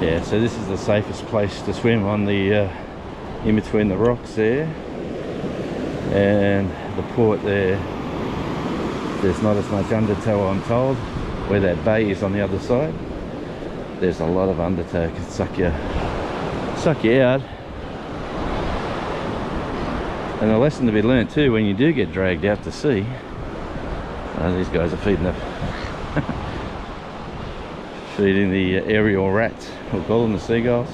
Yeah, so this is the safest place to swim on the in between the rocks there and the port there. There's not as much undertow, I'm told. Where that bay is on the other side, there's a lot of undertow. It can suck you out. And a lesson to be learnt too when you do get dragged out to sea. These guys are feeding the aerial rats, we'll call them, the seagulls.